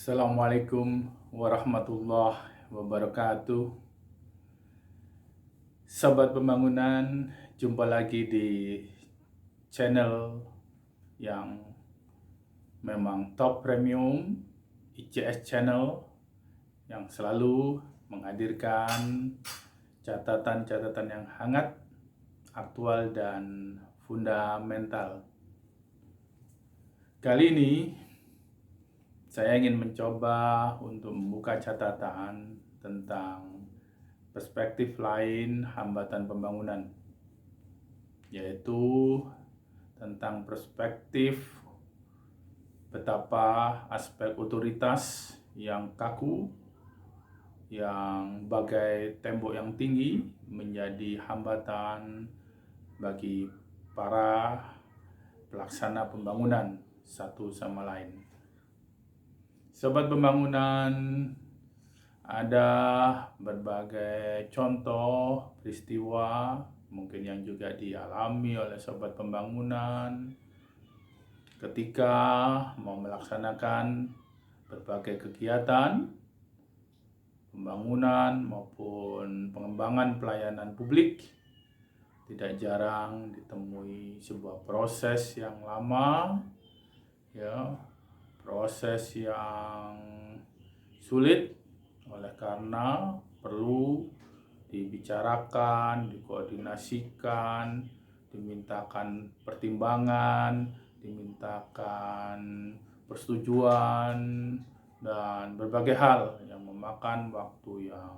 Assalamualaikum warahmatullahi wabarakatuh. Sahabat pembangunan, jumpa lagi di channel yang memang top premium, ICS Channel, yang selalu menghadirkan catatan-catatan yang hangat, aktual, dan fundamental. Kali ini saya ingin mencoba untuk membuka catatan tentang perspektif lain hambatan pembangunan, yaitu tentang perspektif betapa aspek otoritas yang kaku, yang bagai tembok yang tinggi menjadi hambatan bagi para pelaksana pembangunan satu sama lain. Sobat pembangunan, ada berbagai contoh peristiwa mungkin yang juga dialami oleh sobat pembangunan ketika mau melaksanakan berbagai kegiatan pembangunan maupun pengembangan pelayanan publik. Tidak jarang ditemui sebuah proses yang lama, proses yang sulit, oleh karena perlu dibicarakan, dikoordinasikan, dimintakan pertimbangan, dimintakan persetujuan, dan berbagai hal yang memakan waktu yang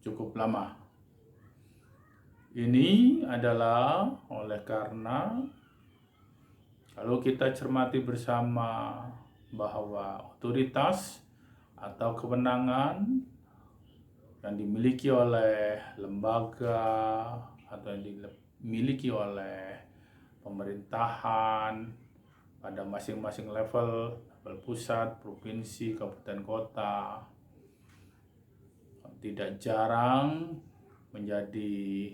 cukup lama. Ini adalah oleh karena kalau kita cermati bersama bahwa otoritas atau kewenangan yang dimiliki oleh lembaga atau yang dimiliki oleh pemerintahan pada masing-masing level pusat, provinsi, kabupaten, kota, tidak jarang menjadi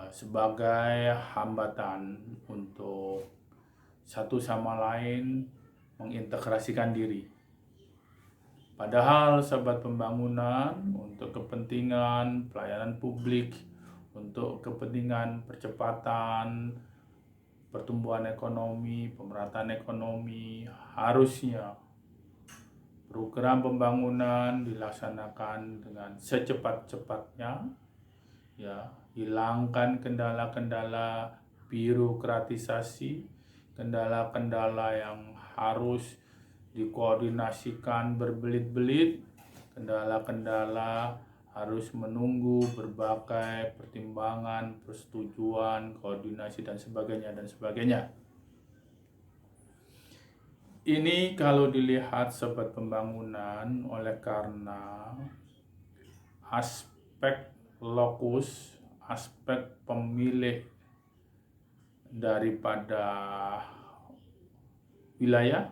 sebagai hambatan untuk satu sama lain mengintegrasikan diri. Padahal sahabat pembangunan, untuk kepentingan pelayanan publik, untuk kepentingan percepatan pertumbuhan ekonomi, pemerataan ekonomi, harusnya program pembangunan dilaksanakan dengan secepat-cepatnya, hilangkan kendala-kendala birokratisasi, kendala-kendala yang harus dikoordinasikan berbelit-belit, kendala-kendala harus menunggu berbagai pertimbangan, persetujuan, koordinasi, dan sebagainya. Ini kalau dilihat sobat pembangunan oleh karena aspek lokus, aspek pemilih daripada wilayah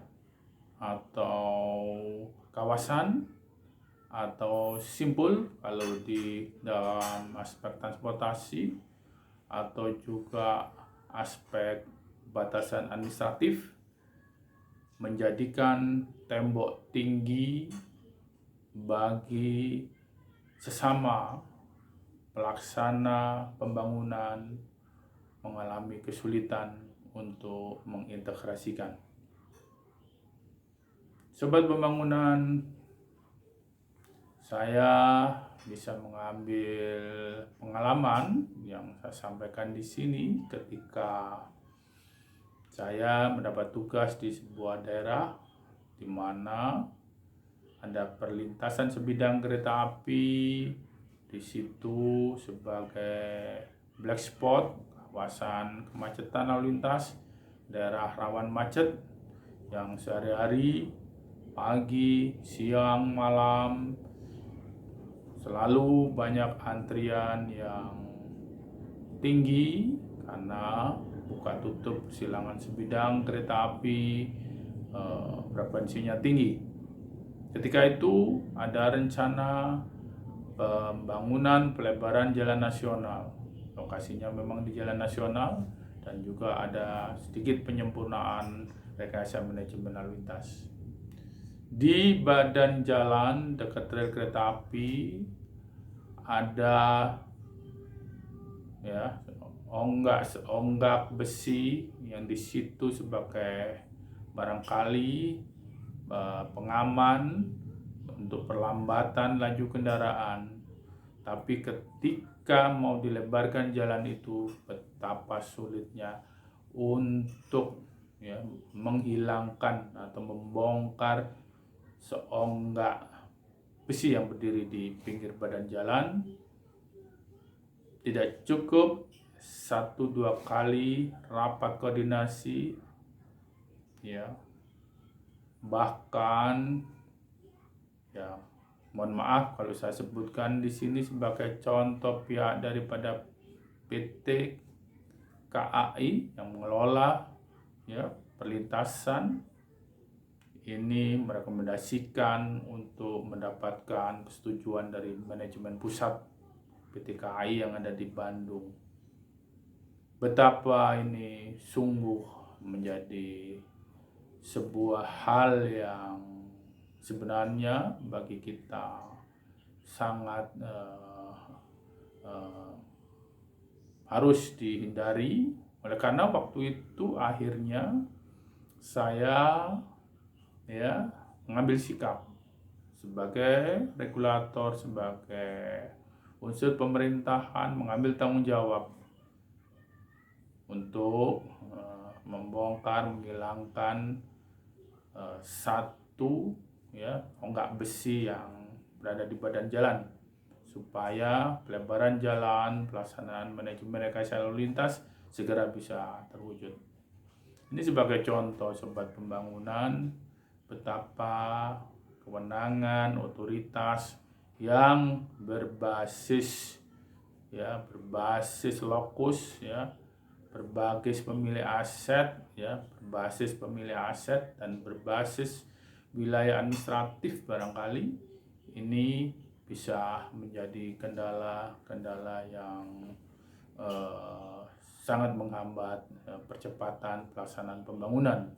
atau kawasan atau simpul kalau di dalam aspek transportasi, atau juga aspek batasan administratif, menjadikan tembok tinggi bagi sesama pelaksana pembangunan mengalami kesulitan untuk mengintegrasikan. Sobat pembangunan, saya bisa mengambil pengalaman yang saya sampaikan di sini ketika saya mendapat tugas di sebuah daerah di mana ada perlintasan sebidang kereta api. Di situ sebagai black spot, kawasan kemacetan lalu lintas, daerah rawan macet yang sehari-hari, pagi, siang, malam selalu banyak antrian yang tinggi karena buka tutup silangan sebidang kereta api, frekuensinya tinggi. Ketika itu ada rencana pembangunan pelebaran jalan nasional. Lokasinya memang di jalan nasional dan juga ada sedikit penyempurnaan rekayasa manajemen lalu lintas. Di badan jalan dekat rel kereta api ada onggak besi yang di situ sebagai barangkali pengaman untuk perlambatan laju kendaraan. Tapi ketika mau dilebarkan jalan itu, betapa sulitnya untuk menghilangkan atau membongkar seonggak besi yang berdiri di pinggir badan jalan. Tidak cukup 1-2 kali rapat koordinasi, bahkan mohon maaf kalau saya sebutkan di sini sebagai contoh pihak daripada PT KAI yang mengelola perlintasan ini merekomendasikan untuk mendapatkan persetujuan dari manajemen pusat PT KAI yang ada di Bandung. Betapa ini sungguh menjadi sebuah hal yang sebenarnya bagi kita sangat harus dihindari. Oleh karena waktu itu akhirnya saya mengambil sikap sebagai regulator, sebagai unsur pemerintahan, mengambil tanggung jawab untuk membongkar, menghilangkan satu onggak besi yang berada di badan jalan, supaya pelebaran jalan, pelaksanaan manajemen rekayasa lalu lintas segera bisa terwujud. Ini sebagai contoh sobat pembangunan, betapa kewenangan otoritas yang berbasis lokus, berbasis pemilik aset, berbasis pemilik aset dan berbasis wilayah administratif barangkali ini bisa menjadi kendala yang sangat menghambat percepatan pelaksanaan pembangunan.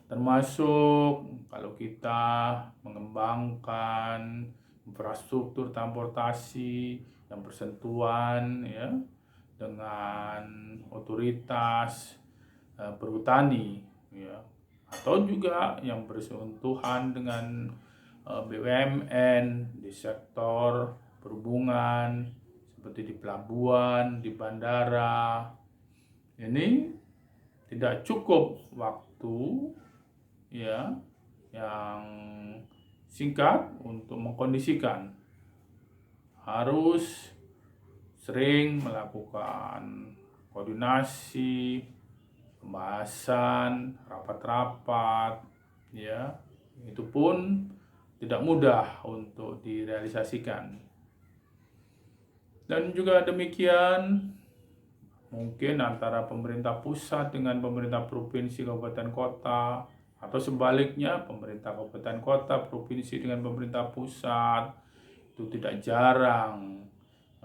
Termasuk kalau kita mengembangkan infrastruktur transportasi yang bersentuhan dengan otoritas perhutani, atau juga yang bersentuhan dengan BUMN di sektor perhubungan seperti di pelabuhan, di bandara. Ini tidak cukup waktu yang singkat untuk mengkondisikan. Harus sering melakukan koordinasi, pembahasan, rapat-rapat, itu pun tidak mudah untuk direalisasikan. Dan juga demikian, mungkin antara pemerintah pusat dengan pemerintah provinsi, kabupaten, kota, atau sebaliknya pemerintah kabupaten, kota, provinsi dengan pemerintah pusat, itu tidak jarang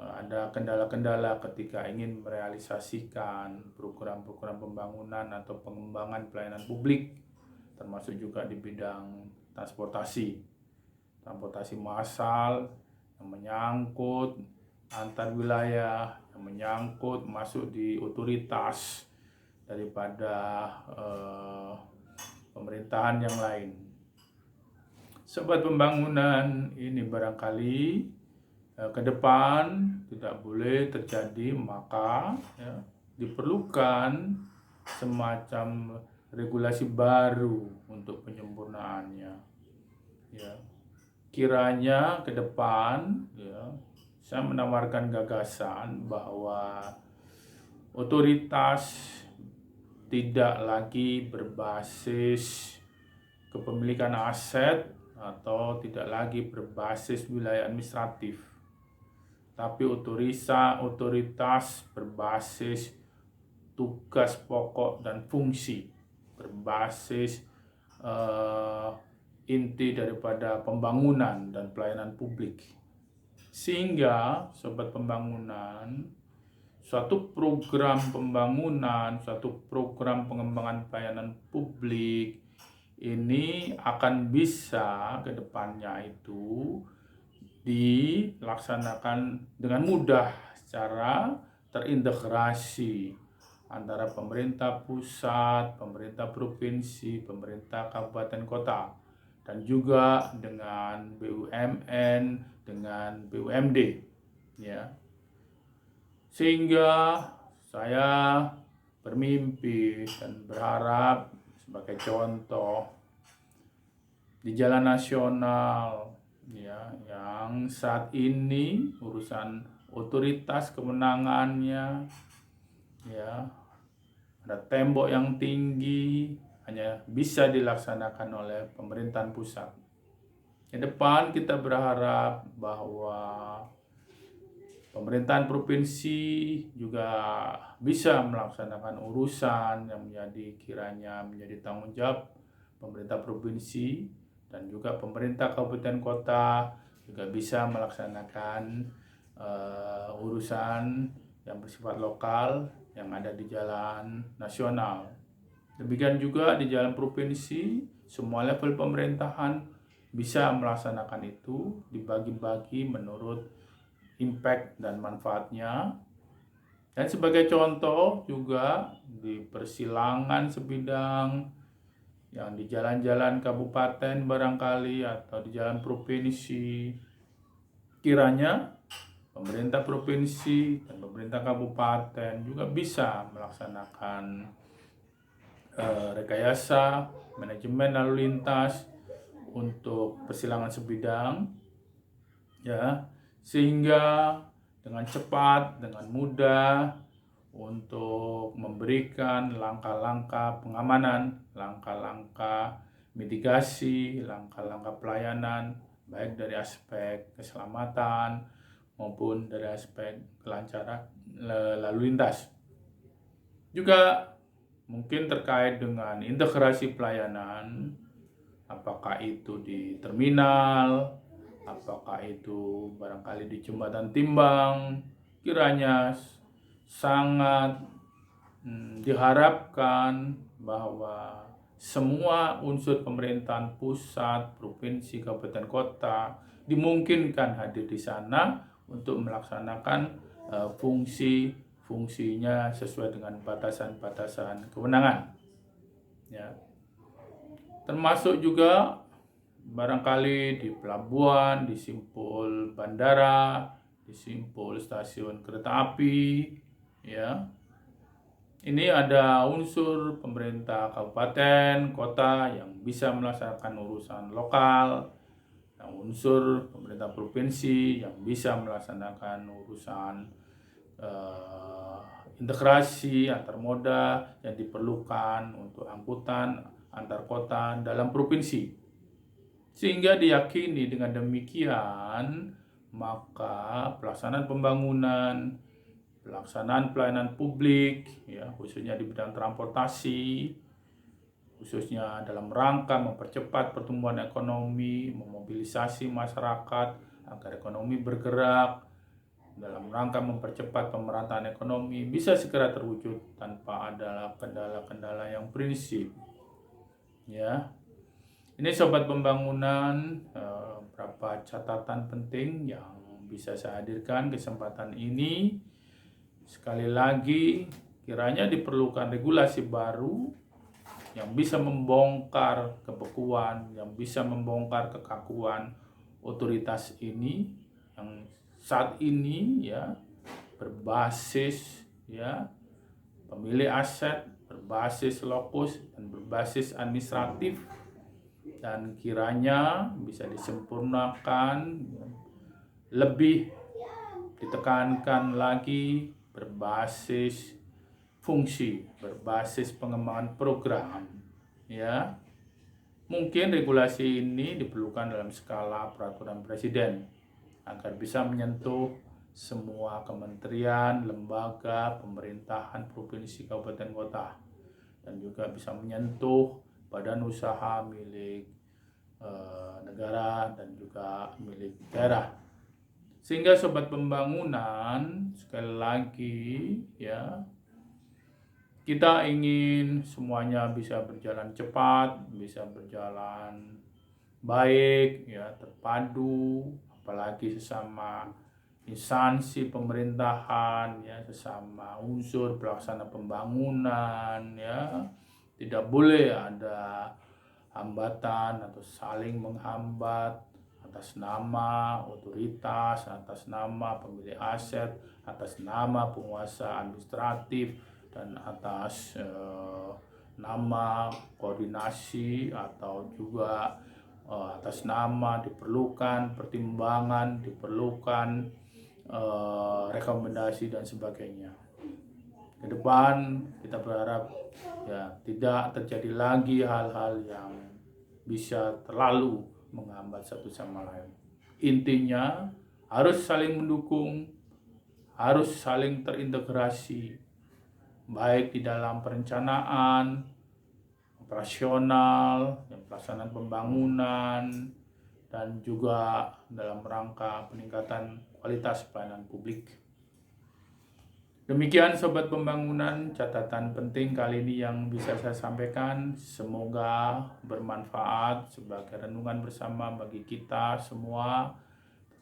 ada kendala-kendala ketika ingin merealisasikan program-program pembangunan atau pengembangan pelayanan publik, termasuk juga di bidang transportasi massal yang menyangkut antar wilayah, yang menyangkut masuk di otoritas daripada pemerintahan yang lain. Sobat pembangunan, ini barangkali ke depan tidak boleh terjadi, maka diperlukan semacam regulasi baru untuk penyempurnaannya. Kiranya ke depan saya menawarkan gagasan bahwa otoritas tidak lagi berbasis kepemilikan aset atau tidak lagi berbasis wilayah administratif, tapi otoritas berbasis tugas pokok dan fungsi, berbasis inti daripada pembangunan dan pelayanan publik. Sehingga sobat pembangunan, suatu program pembangunan, suatu program pengembangan pelayanan publik ini akan bisa ke depannya itu dilaksanakan dengan mudah secara terintegrasi antara pemerintah pusat, pemerintah provinsi, pemerintah kabupaten kota, dan juga dengan BUMN, dengan BUMD, ya. Sehingga saya bermimpi dan berharap sebagai contoh di jalan nasional, ya, yang saat ini urusan otoritas kewenangannya, ya, ada tembok yang tinggi, hanya bisa dilaksanakan oleh pemerintahan pusat. Ke depan kita berharap bahwa pemerintahan provinsi juga bisa melaksanakan urusan yang kiranya menjadi tanggung jawab pemerintah provinsi, dan juga pemerintah kabupaten kota juga bisa melaksanakan urusan yang bersifat lokal yang ada di jalan nasional. Demikian juga di jalan provinsi, semua level pemerintahan bisa melaksanakan itu, dibagi-bagi menurut impact dan manfaatnya. Dan sebagai contoh juga di persilangan sebidang yang di jalan-jalan kabupaten barangkali atau di jalan provinsi, kiranya pemerintah provinsi dan pemerintah kabupaten juga bisa melaksanakan rekayasa manajemen lalu lintas untuk persilangan sebidang, ya, sehingga dengan cepat, dengan mudah untuk memberikan langkah-langkah pengamanan, langkah-langkah mitigasi, langkah-langkah pelayanan, baik dari aspek keselamatan maupun dari aspek kelancaran lalu lintas. Juga mungkin terkait dengan integrasi pelayanan, apakah itu di terminal, apakah itu barangkali di jembatan timbang, kiranya sangat diharapkan bahwa semua unsur pemerintahan pusat, provinsi, kabupaten, kota dimungkinkan hadir di sana untuk melaksanakan fungsinya sesuai dengan batasan-batasan kewenangan, ya. Termasuk juga barangkali di pelabuhan, di simpul bandara, di simpul stasiun kereta api, ya. Ini ada unsur pemerintah kabupaten, kota yang bisa melaksanakan urusan lokal, dan unsur pemerintah provinsi yang bisa melaksanakan urusan integrasi antar moda yang diperlukan untuk angkutan antar kota dalam provinsi. Sehingga diyakini dengan demikian, maka pelaksanaan pembangunan, pelaksanaan pelayanan publik, ya, khususnya di bidang transportasi, khususnya dalam rangka mempercepat pertumbuhan ekonomi, memobilisasi masyarakat agar ekonomi bergerak, dalam rangka mempercepat pemerataan ekonomi, bisa segera terwujud tanpa ada kendala-kendala yang prinsip, ya. Ini sobat pembangunan, beberapa catatan penting yang bisa saya hadirkan kesempatan ini. Sekali lagi, kiranya diperlukan regulasi baru yang bisa membongkar kebekuan, yang bisa membongkar kekakuan otoritas ini yang saat ini, ya, berbasis, ya, pemilik aset, berbasis lokus dan berbasis administratif, dan kiranya bisa disempurnakan, lebih ditekankan lagi berbasis fungsi, berbasis pengembangan program, ya. Mungkin regulasi ini diperlukan dalam skala peraturan presiden agar bisa menyentuh semua kementerian, lembaga, pemerintahan provinsi, kabupaten, kota, dan juga bisa menyentuh badan usaha milik negara dan juga milik daerah. Sehingga sobat pembangunan, sekali lagi ya, kita ingin semuanya bisa berjalan cepat, bisa berjalan baik, ya, terpadu, apalagi sesama instansi pemerintahan, ya, sesama unsur pelaksana pembangunan, ya, tidak boleh ada hambatan atau saling menghambat atas nama otoritas, atas nama pemilik aset, atas nama penguasa administratif, dan atas nama koordinasi, atau juga atas nama diperlukan pertimbangan, diperlukan rekomendasi dan sebagainya. Ke depan kita berharap ya tidak terjadi lagi hal-hal yang bisa terlalu menghambat satu sama lain. Intinya harus saling mendukung, harus saling terintegrasi, baik di dalam perencanaan, operasional, pelaksanaan pembangunan, dan juga dalam rangka peningkatan kualitas pelayanan publik. Demikian Sobat Pembangunan, catatan penting kali ini yang bisa saya sampaikan. Semoga bermanfaat sebagai renungan bersama bagi kita semua.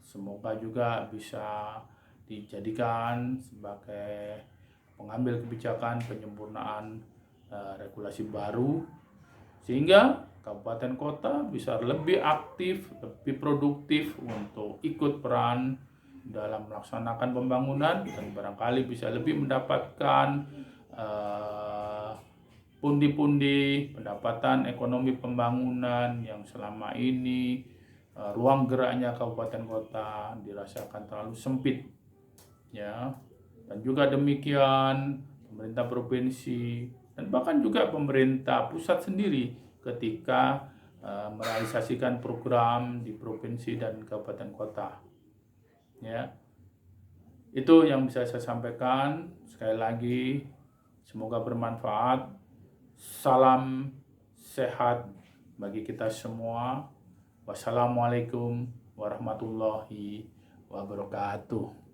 Semoga juga bisa dijadikan sebagai pengambil kebijakan penyempurnaan regulasi baru, sehingga kabupaten kota bisa lebih aktif, lebih produktif untuk ikut peran dalam melaksanakan pembangunan, dan barangkali bisa lebih mendapatkan pundi-pundi pendapatan ekonomi pembangunan yang selama ini ruang geraknya kabupaten kota dirasakan terlalu sempit, ya. Dan juga demikian pemerintah provinsi dan bahkan juga pemerintah pusat sendiri ketika merealisasikan program di provinsi dan kabupaten kota. Ya, itu yang bisa saya sampaikan. Sekali lagi, semoga bermanfaat. Salam sehat bagi kita semua. Wassalamualaikum warahmatullahi wabarakatuh.